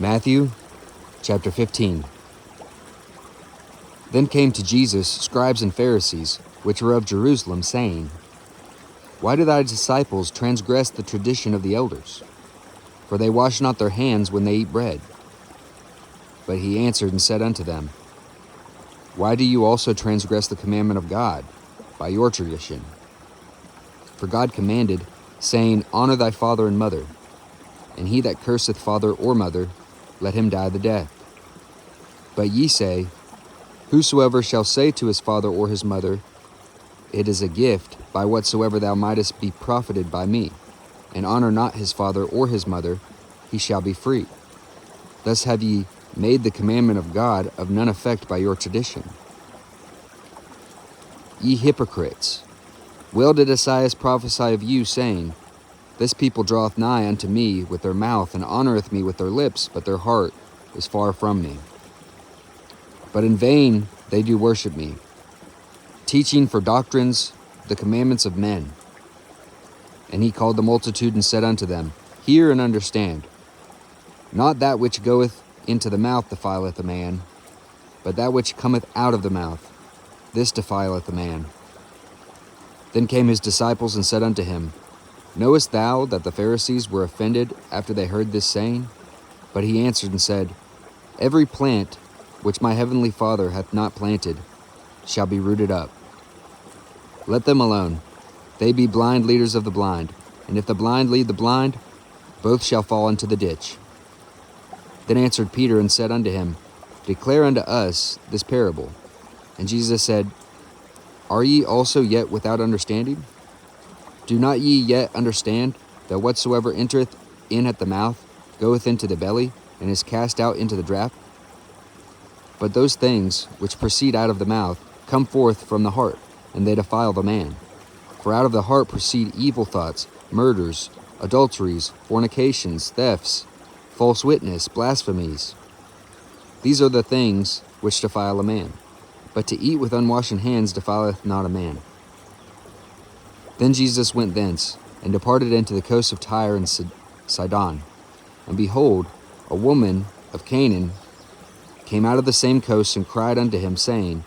Matthew chapter 15. Then came to Jesus scribes and Pharisees, which were of Jerusalem, saying, Why do thy disciples transgress the tradition of the elders? For they wash not their hands when they eat bread. But he answered and said unto them, Why do you also transgress the commandment of God by your tradition? For God commanded, saying, Honor thy father and mother, and he that curseth father or mother, let him die the death. But ye say, Whosoever shall say to his father or his mother, It is a gift, by whatsoever thou mightest be profited by me, and honor not his father or his mother, he shall be free. Thus have ye made the commandment of God of none effect by your tradition. Ye hypocrites, well did Esaias prophesy of you, saying, This people draweth nigh unto me with their mouth, and honoureth me with their lips, but their heart is far from me. But in vain they do worship me, teaching for doctrines the commandments of men. And he called the multitude and said unto them, Hear and understand. Not that which goeth into the mouth defileth a man, but that which cometh out of the mouth, this defileth a man. Then came his disciples and said unto him, Knowest thou that the Pharisees were offended after they heard this saying? But he answered and said, Every plant which my heavenly Father hath not planted shall be rooted up. Let them alone. They be blind leaders of the blind, and if the blind lead the blind, both shall fall into the ditch. Then answered Peter and said unto him, Declare unto us this parable. And Jesus said, Are ye also yet without understanding? Do not ye yet understand that whatsoever entereth in at the mouth goeth into the belly, and is cast out into the draught? But those things which proceed out of the mouth come forth from the heart, and they defile the man. For out of the heart proceed evil thoughts, murders, adulteries, fornications, thefts, false witness, blasphemies. These are the things which defile a man. But to eat with unwashen hands defileth not a man. Then Jesus went thence, and departed into the coast of Tyre and Sidon. And behold, a woman of Canaan came out of the same coast, and cried unto him, saying,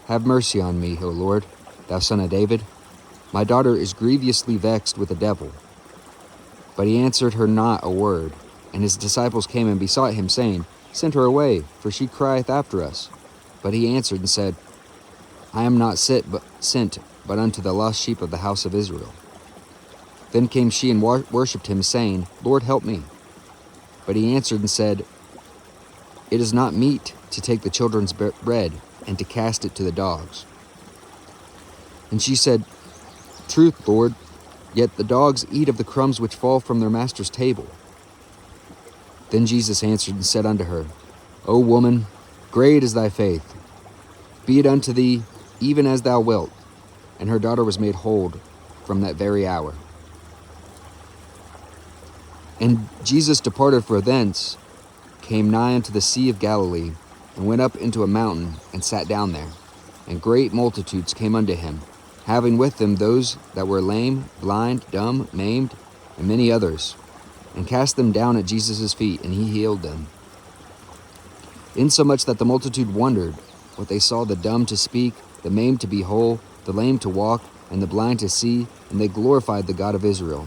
Have mercy on me, O Lord, thou son of David. My daughter is grievously vexed with the devil. But he answered her not a word. And his disciples came and besought him, saying, Send her away, for she crieth after us. But he answered and said, I am not sent but unto the lost sheep of the house of Israel. Then came she and worshipped him, saying, Lord, help me. But he answered and said, It is not meet to take the children's bread and to cast it to the dogs. And she said, Truth, Lord, yet the dogs eat of the crumbs which fall from their master's table. Then Jesus answered and said unto her, O woman, great is thy faith. Be it unto thee even as thou wilt. And her daughter was made whole from that very hour. And Jesus departed from thence, came nigh unto the Sea of Galilee, and went up into a mountain, and sat down there. And great multitudes came unto him, having with them those that were lame, blind, dumb, maimed, and many others, and cast them down at Jesus' feet, and he healed them. Insomuch that the multitude wondered what they saw, the dumb to speak, the maimed to be whole, the lame to walk, and the blind to see, and they glorified the God of Israel.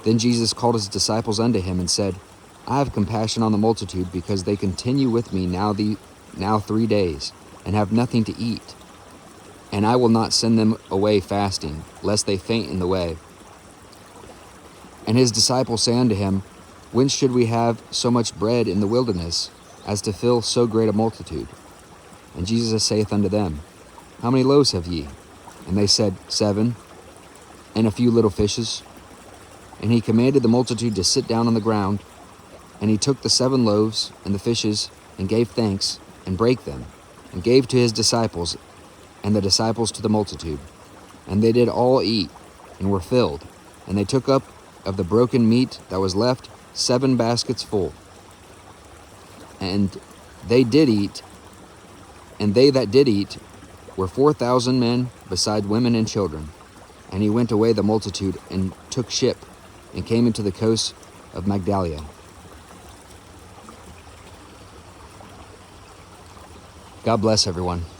Then Jesus called his disciples unto him, and said, I have compassion on the multitude, because they continue with me now 3 days, and have nothing to eat. And I will not send them away fasting, lest they faint in the way. And his disciples say unto him, Whence should we have so much bread in the wilderness, as to fill so great a multitude? And Jesus saith unto them, How many loaves have ye? And they said, 7, and a few little fishes. And he commanded the multitude to sit down on the ground. And he took the 7 loaves and the fishes, and gave thanks, and brake them, and gave to his disciples, and the disciples to the multitude. And they did all eat, and were filled. And they took up of the broken meat that was left 7 baskets full. And they that did eat were 4,000 men, beside women and children. And he went away the multitude, and took ship, and came into the coast of Magdala. God bless everyone.